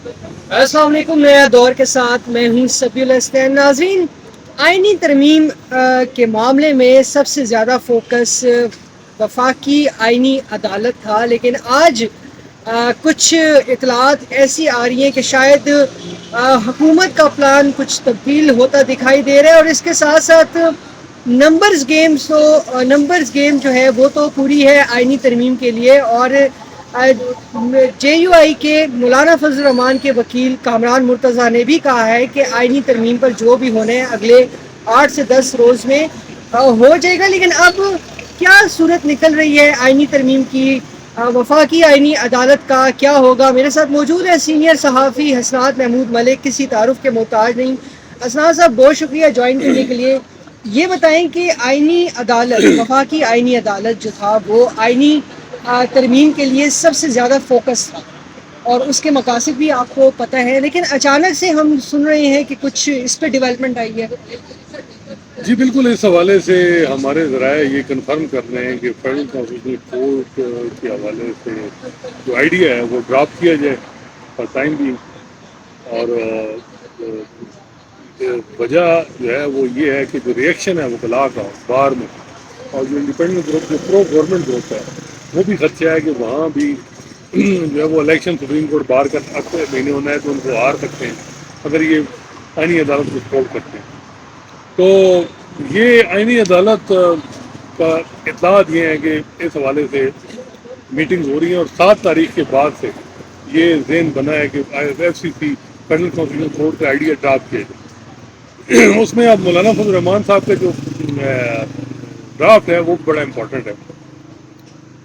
السلام علیکم، نیا دور کے ساتھ میں ہوں سبی الاسطین. ناظرین، آئینی ترمیم کے معاملے میں سب سے زیادہ فوکس وفاقی آئینی عدالت تھا، لیکن آج کچھ اطلاعات ایسی آ رہی ہیں کہ شاید حکومت کا پلان کچھ تبدیل ہوتا دکھائی دے رہا ہے، اور اس کے ساتھ ساتھ نمبرز گیم جو ہے وہ تو پوری ہے آئینی ترمیم کے لیے. اور جے یو آئی کے مولانا فضل الرحمان کے وکیل کامران مرتضیٰ نے بھی کہا ہے کہ آئینی ترمیم پر جو بھی ہونے اگلے 8 سے 10 روز میں ہو جائے گا. لیکن اب کیا صورت نکل رہی ہے آئینی ترمیم کی؟ وفاقی آئینی عدالت کا کیا ہوگا؟ میرے ساتھ موجود ہے سینئر صحافی حسنات محمود ملک، کسی تعارف کے محتاج نہیں. حسنات صاحب، بہت شکریہ جوائن کرنے کے لیے. یہ بتائیں کہ آئینی عدالت، وفاقی آئینی عدالت جو تھا وہ آئینی ترمیم کے لیے سب سے زیادہ فوکس تھا، اور اس کے مقاصد بھی آپ کو پتہ ہے، لیکن اچانک سے ہم سن رہے ہیں کہ کچھ اس پہ ڈیولپمنٹ آئی ہے. جی بالکل، اس حوالے سے ہمارے ذرائع یہ کنفرم کر رہے ہیں کہ فیڈرل کانسٹیٹیوشنل کورٹ کے حوالے سے جو آئیڈیا ہے وہ ڈراپ کیا جائے فار ٹائم بھی. اور وجہ جو ہے وہ یہ ہے کہ جو ریئیکشن ہے وہ بلا کا بار میں، اور جو انڈیپینڈنٹ گروپ جو پرو گورنمنٹ گروپ ہے وہ بھی خدشہ ہے کہ وہاں بھی جو ہے وہ الیکشن سپریم کورٹ بار کا اگلے مہینے ہونا ہے تو ان کو ہار سکتے ہیں اگر یہ آئینی عدالت کو سپورٹ کرتے ہیں. تو یہ آئینی عدالت کا اطلاعات یہ ہیں کہ اس حوالے سے میٹنگز ہو رہی ہیں، اور 7 تاریخ کے بعد سے یہ ذہن بنا ہے کہ ایف سی سی فیڈرل کانسٹیٹیوشنل کورٹ کا آئیڈیا ڈراپ کیا جائے. اس میں اب مولانا فضل الرحمان صاحب کا جو ڈرافٹ ہے وہ بڑا امپورٹنٹ ہے.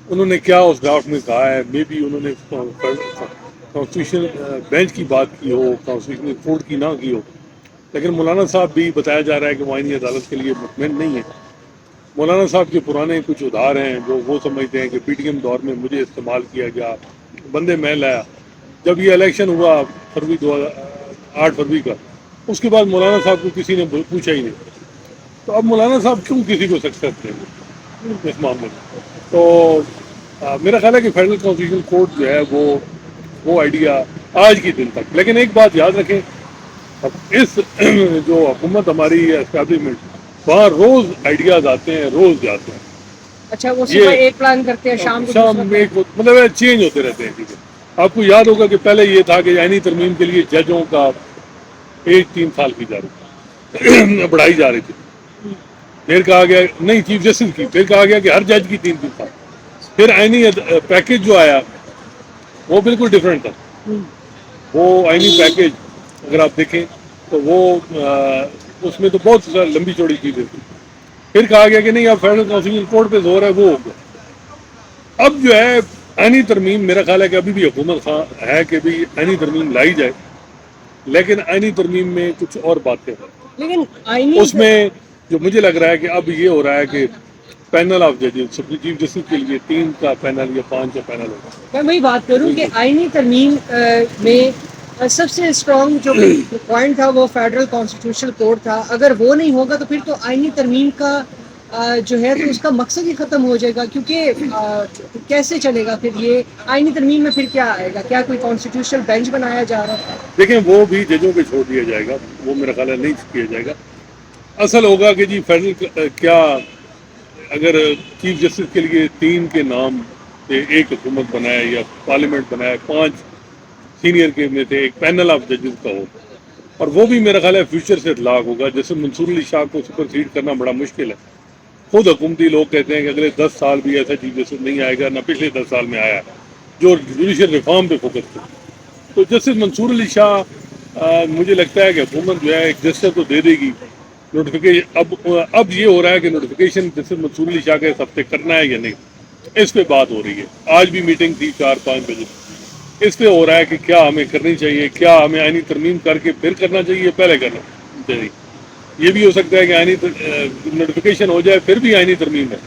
انہوں نے کیا اس ڈرافٹ میں کہا ہے، مے بی انہوں نے کانسٹیٹیوشن بینچ کی بات کی ہو، کانسٹیٹیوشنل کورٹ کی نہ کی ہو، لیکن مولانا صاحب بھی بتایا جا رہا ہے کہ وہ آئینی عدالت کے لیے مطمئن نہیں ہے. مولانا صاحب کے پرانے کچھ ادھار ہیں جو وہ سمجھتے ہیں کہ پی ٹی ایم دور میں مجھے استعمال کیا گیا، بندے میں لایا. جب یہ الیکشن ہوا فروری 8 فروری کا، اس کے بعد مولانا صاحب کو کسی نے پوچھا ہی نہیں. تو اب مولانا صاحب کیوں کسی کو سکسیس دیں گے اس معاملے میں؟ تو میرا خیال ہے کہ فیڈرل کانسٹیٹیوشنل کورٹ جو ہے وہ آئیڈیا آج کی دن تک. لیکن ایک بات یاد رکھیں، اب اس جو حکومت ہماری اسٹیبلشمنٹ، وہاں روز آئیڈیاز آتے ہیں، روز جاتے ہیں. اچھا، وہ صبح یہ ایک پلان کرتے ہیں، شام کو دوسرا شام میں پلان. مطلب چینج ہوتے رہتے ہیں چیزیں. آپ کو یاد ہوگا کہ پہلے یہ تھا کہ آئینی ترمیم کے لیے ججوں کا ایج 3 سال کی بڑھائی جا رہی تھی. پھر کہا گیا نہیں، چیف جسٹس کی، پھر کہا گیا کہ ہر جج کی 3 سال. پھر آئینی پیکیج جو آیا وہ بالکل ڈفرینٹ تھا. وہ آئینی پیکیج اگر آپ دیکھیں تو وہ اس میں تو بہت لمبی چوڑی چیزیں تھیں. پھر کہا گیا کہ نہیں، اب فیڈرل کانسٹیٹیوشنل کورٹ پہ زور ہے، وہ ہوگا. اب جو ہے آئینی ترمیم، میرا خیال ہے کہ ابھی بھی حکومت خواہ ہے کہ بھی آئینی ترمیم لائی جائے، لیکن آئینی ترمیم میں کچھ اور باتیں ہیں. لیکن آئینی اس میں جو مجھے لگ رہا ہے کہ اب یہ ہو رہا ہے کہ پینل آف ججز، چیف جسٹس کے لیے 3 کا پینل یا 5 کا پینل ہوگا. میں وہی بات کروں کہ آئینی ترمیم میں سب سے اسٹرانگ جو پوائنٹ تھا وہ فیڈرل کانسٹیٹیوشنل کورٹ تھا. اگر وہ نہیں ہوگا تو پھر تو آئینی ترمیم کا جو ہے تو اس کا مقصد ہی ختم ہو جائے گا. کیونکہ کیسے چلے گا پھر یہ آئینی ترمیم میں؟ پھر کیا آئے گا؟ کیا کوئی کانسٹیٹیوشنل بینچ بنایا جا رہا ہے؟ دیکھیں، وہ بھی ججوں پہ چھوڑ دیا جائے گا، وہ میرا خیال ہے نہیں کیا جائے گا. اصل ہوگا کہ جی فیڈرل کیا اگر چیف جسٹس کے لیے 3 کے نام سے ایک حکومت بنائے یا پارلیمنٹ بنائے، 5 سینئر کے میں سے ایک پینل آف ججز کا ہو، اور وہ بھی میرا خیال ہے فیوچر سے اطلاق ہوگا. جیسے منصور علی شاہ کو سپرسیڈ کرنا بڑا مشکل ہے. خود حکومتی لوگ کہتے ہیں کہ اگلے 10 سال بھی ایسا چیف جسٹس نہیں آئے گا، نہ پچھلے 10 سال میں آیا جو جوڈیشل ریفارم پہ فوکس کرے. تو جسٹس منصور علی شاہ مجھے لگتا ہے کہ حکومت جو ہے ایک جسٹس تو دے دے گی. نوٹیفیکیشن اب یہ ہو رہا ہے کہ نوٹیفیکیشن جسٹس منصور علی شاہ کے ہفتے کرنا ہے یا نہیں، اس پہ بات ہو رہی ہے. آج بھی میٹنگ تھی 4-5 بجے، اس پہ ہو رہا ہے کہ کیا ہمیں کرنی چاہیے، کیا ہمیں آئینی ترمیم کر کے پھر کرنا چاہیے، پہلے کرنا چاہیے. یہ بھی ہو سکتا ہے کہ آئینی نوٹیفیکیشن ہو جائے پھر بھی آئینی ترمیم ہے،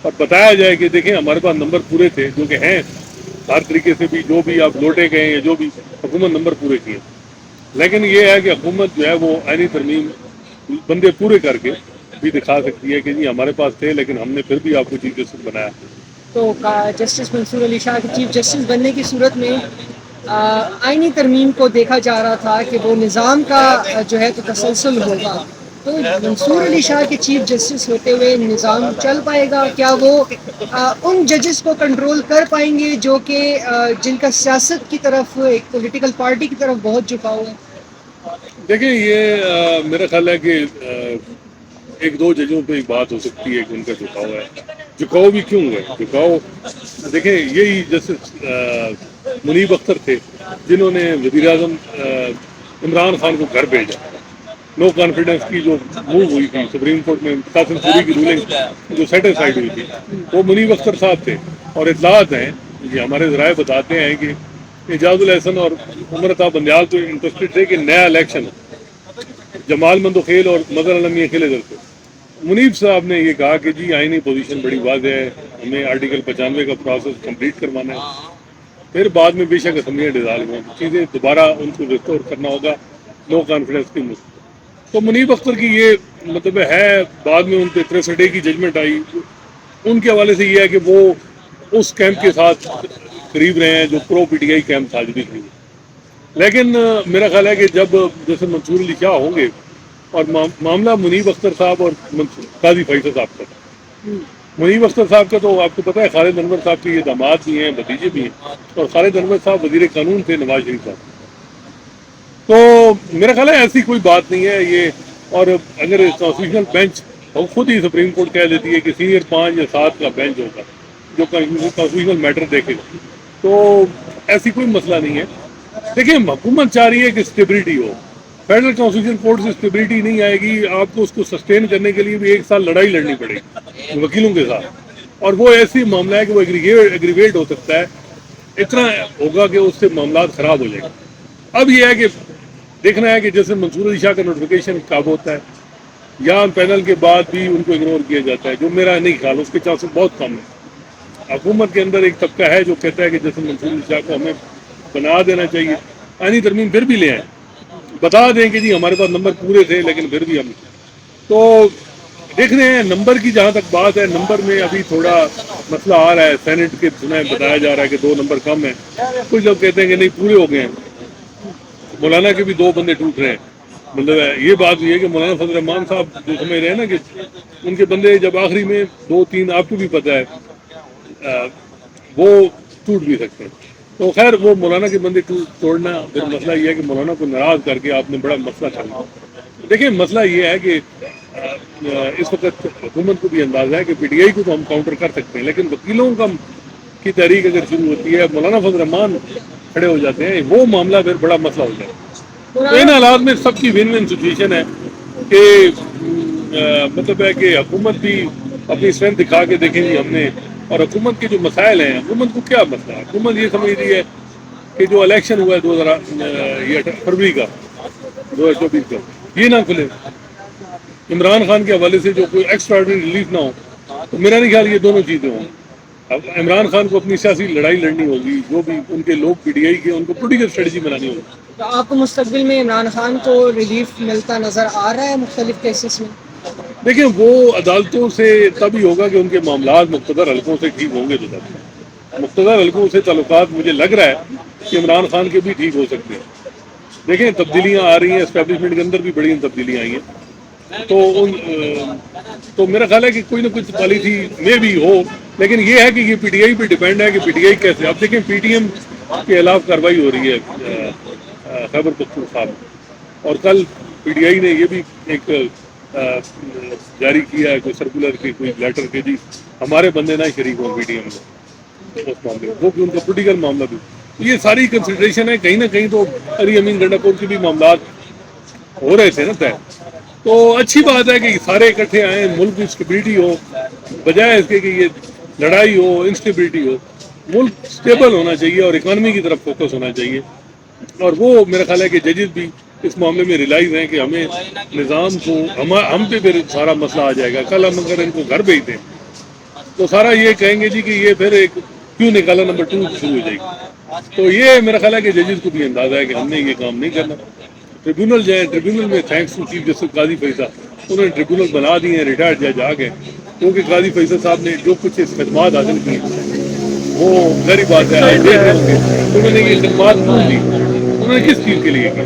اور بتایا جائے کہ دیکھیں ہمارے پاس نمبر پورے تھے، جو کہ ہیں ہر طریقے سے بھی، جو بھی آپ لوٹے گئے یا جو بھی حکومت نمبر پورے کیے. لیکن یہ ہے کہ حکومت جو ہے وہ آئینی ترمیم بندے پورے کر کے بھی دکھا سکتی ہے کہ جی ہمارے پاس تھے لیکن ہم نے پھر بھی آپ کو چیف جسٹس بنایا. تو جسٹس منصور علی شاہ کے چیف جسٹس بننے کی صورت میں آئینی ترمیم کو دیکھا جا رہا تھا کہ وہ نظام کا جو ہے تو تسلسل ہوگا، تو منصور علی شاہ کے چیف جسٹس ہوتے ہوئے نظام چل پائے گا؟ کیا وہ ان ججز کو کنٹرول کر پائیں گے جو کہ جن کا سیاست کی طرف، ایک پولیٹیکل پارٹی کی طرف بہت جھکاؤ ہے؟ دیکھیں یہ میرا خیال ہے کہ ایک دو ججوں پہ ایک بات ہو سکتی ہے کہ ان کا جھکاؤ ہے. جھکاؤ بھی کیوں ہے؟ جھکاؤ دیکھیں یہی جیسے منیب اختر تھے جنہوں نے وزیر اعظم عمران خان کو گھر بھیجا. نو کانفیڈنس کی جو موو ہوئی تھی سپریم کورٹ میں قاسم سوری کی رولنگ جو سیٹسفائیڈ ہوئی تھی وہ منیب اختر صاحب تھے. اور اطلاعات ہیں یہ ہمارے ذرائع بتاتے ہیں کہ اعجاز الحسن اور عمر عطا بندیال تو انٹرسٹڈ تھے کہ نیا الیکشن جمال مندوخیل اور مظہر علمی اکیلے دل سے. منیب صاحب نے یہ کہا کہ جی آئینی پوزیشن بڑی واضح ہے، ہمیں آرٹیکل 95 کا پروسیس کمپلیٹ کروانا ہے. پھر بعد میں بے شک اسمبلیاں ڈیزالو ہوئیں، چیزیں دوبارہ ان کو ریسٹور کرنا ہوگا نو کانفیڈنس کی مجھ. تو منیب اختر کی یہ مطلب ہے بعد میں ان پہ 63 ڈے کی ججمنٹ آئی. ان کے حوالے سے یہ ہے کہ وہ اس کیمپ کے ساتھ قریب رہے ہیں جو پرو پی ٹی آئی کیمپ تھا جدید تھی. لیکن میرا خیال ہے کہ جب جیسے منصور علی شاہ ہوں گے اور معاملہ منیب اختر صاحب اور قاضی فیصل صاحب کا تھا. منیب اختر صاحب کا تو آپ کو پتہ ہے خالد انور صاحب کے یہ داماد بھی ہیں، بھتیجے بھی ہیں، اور خالد انور صاحب وزیر قانون تھے نواز شریف صاحب. تو میرا خیال ہے ایسی کوئی بات نہیں ہے یہ. اور اگر کانسٹیٹیوشنل بینچ خود ہی سپریم کورٹ کہہ دیتی ہے کہ سینئر 5 یا 7 کا بینچ ہوگا جو کانسٹیٹیوشنل میٹر دیکھے گا، تو ایسی کوئی مسئلہ نہیں ہے. دیکھیں حکومت چاہ رہی ہے کہ اسٹیبلٹی ہو. فیڈرل کانسٹیٹیوشن کورٹ سے اسٹیبلٹی نہیں آئے گی، آپ کو اس کو سسٹین کرنے کے لیے بھی 1 سال لڑائی لڑنی پڑے گی وکیلوں کے ساتھ. اور وہ ایسی معاملہ ہے کہ وہ ایگریویٹ ہو سکتا ہے، اتنا ہوگا کہ اس سے معاملات خراب ہو جائیں گے. اب یہ ہے کہ دیکھنا ہے کہ جیسے منصور علی شاہ کا نوٹیفیکیشن کب ہوتا ہے یا پینل کے بعد بھی ان کو اگنور کیا جاتا ہے، جو میرا نہیں خیال اس کے چانسز بہت کم ہے. حکومت کے اندر ایک طبقہ ہے جو کہتا ہے کہ جیسے منصور علی شاہ کو ہمیں بنا دینا چاہیے، آئینی ترمیم پھر بھی لے آئیں، بتا دیں کہ جی ہمارے پاس نمبر پورے تھے لیکن پھر بھی ہم. تو دیکھ رہے ہیں نمبر کی جہاں تک بات ہے، نمبر میں ابھی تھوڑا مسئلہ آ رہا ہے. سینٹ کے سنیں بتایا جا رہا ہے کہ 2 نمبر کم ہیں، کچھ لوگ کہتے ہیں کہ نہیں پورے ہو گئے ہیں. مولانا کے بھی 2 بندے ٹوٹ رہے ہیں. مطلب یہ بات یہ ہے کہ مولانا فضل الرحمان صاحب جو سمجھ رہے ہیں نا کہ ان کے بندے جب آخری میں 2-3 آپ کو بھی پتہ ہے وہ ٹوٹ بھی سکتے ہیں. تو خیر وہ مولانا کے بندے توڑنا پھر مسئلہ یہ ہے کہ مولانا کو ناراض کر کے آپ نے بڑا مسئلہ کرنا. دیکھیں مسئلہ یہ ہے کہ اس وقت حکومت کو بھی اندازہ ہے کہ پی ٹی آئی کو تو ہم کاؤنٹر کر سکتے ہیں، لیکن وکیلوں کی تحریک اگر شروع ہوتی ہے، مولانا فضل الرحمان کھڑے ہو جاتے ہیں، وہ معاملہ پھر بڑا مسئلہ ہو جاتا ہے. تو ان حالات میں سب کی ون ون سچویشن ہے کہ مطلب ہے کہ حکومت بھی اپنی اسٹرینتھ دکھا کے دیکھیں گی ہم نے، اور حکومت کے جو مسائل ہیں، حکومت کو کیا مسئلہ ہے؟ حکومت یہ سمجھ رہی ہے کہ جو الیکشن ہوا ہے 2000 فروری کا 2024 کا یہ نہ کھلے، عمران خان کے حوالے سے جو کوئی ایکسٹرا آرڈنری ریلیف نہ ہو. تو میرا نہیں خیال یہ دونوں چیزیں ہوں. اب عمران خان کو اپنی سیاسی لڑائی لڑنی ہوگی، جو بھی ان کے لوگ پی ٹی آئی کے ان کو پولیٹیکل اسٹریٹجی بنانی ہوگی. تو آپ کو مستقبل میں عمران خان کو ریلیف ملتا نظر آ رہا ہے مختلف کیسز میں؟ دیکھیں وہ عدالتوں سے تبھی ہوگا کہ ان کے معاملات مقتدر حلقوں سے ٹھیک ہوں گے. تو تب مقتدر حلقوں سے تعلقات مجھے لگ رہا ہے کہ عمران خان کے بھی ٹھیک ہو سکتے ہیں. دیکھیں تبدیلیاں آ رہی ہیں، اسٹیبلشمنٹ کے اندر بھی بڑی تبدیلیاں آئی ہیں. تو میرا خیال ہے کہ کوئی نہ کوئی پالیسی میں بھی ہو، لیکن یہ ہے کہ یہ پی ٹی آئی پہ ڈیپینڈ ہے کہ پی ٹی آئی کیسے. اب دیکھیں پی ٹی ایم کے خلاف کارروائی ہو رہی ہے خیبر پختونخوا میں، اور کل پی ٹی آئی نے یہ بھی ایک جاری کیا ہے کوئی سرکولر کی کوئی لیٹر کے جی ہمارے بندے نہ شریک ہوں پی ٹی ایم میں اس معاملے میں، وہ بھی ان کا پولیٹیکل معاملہ بھی. یہ ساری کنسیڈریشن ہے. کہیں نہ کہیں تو علی امین گنڈا پور کے بھی معاملات ہو رہے تھے نا طے. تو اچھی بات ہے کہ سارے اکٹھے آئیں، ملک کی اسٹیبلٹی ہو، بجائے اس کے کہ یہ لڑائی ہو، انسٹیبلٹی ہو. ملک اسٹیبل ہونا چاہیے اور اکانومی کی طرف فوکس ہونا چاہیے. اور وہ میرا خیال ہے کہ ججز بھی اس معاملے میں ریلائز ہیں کہ ہمیں نظام کو ہم پہ پھر سارا مسئلہ آ جائے گا. کل ہم اگر ان کو گھر بھیج دیں تو سارا یہ کہیں گے جی کہ یہ پھر ایک کیوں نکالا نمبر 2 شروع ہو جائے گی. تو یہ میرا خیال ہے کہ ججز کو بھی اندازہ ہے کہ ہم نے یہ کام نہیں کرنا. ٹریبیونل جائیں، ٹریبیونل میں تھینکس ٹو چیف جسٹس قاضی فیصل، انہوں نے ٹریبیونل بنا دی ہیں ریٹائرڈ جج آ گئے، کیونکہ قاضی فیصل صاحب نے جو کچھ اس خدمات حاصل کی وہ ظاہری بات ہے آپ دیکھ رہے ہوں گے انہوں نے یہ خدمات کیوں دی, انہوں نے کس چیز کے لیے کی,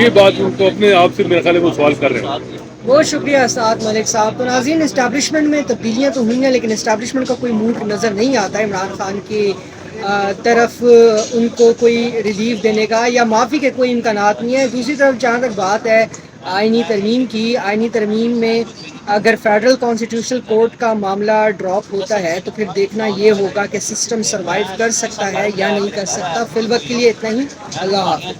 یہ بات ان کو اپنے آپ سے میرے خیال ہے وہ سوال کر رہے ہیں. بہت شکریہ اسعد ملک صاحب. تو ناظرین, اسٹیبلشمنٹ میں تبدیلیاں تو ہوئی ہیں لیکن اسٹیبلشمنٹ کا کوئی موڈ نظر نہیں آتا ہے عمران خان کی طرف ان کو کوئی ریلیف دینے کا یا معافی کے کوئی امکانات نہیں ہے. دوسری طرف جہاں تک بات ہے آئینی ترمیم کی, آئینی ترمیم میں اگر فیڈرل کانسٹیٹیوشنل کورٹ کا معاملہ ڈراپ ہوتا ہے تو پھر دیکھنا یہ ہوگا کہ سسٹم سروائیو کر سکتا ہے یا نہیں کر سکتا. فی الوقت کے لیے اتنا ہی. اللہ حافظ.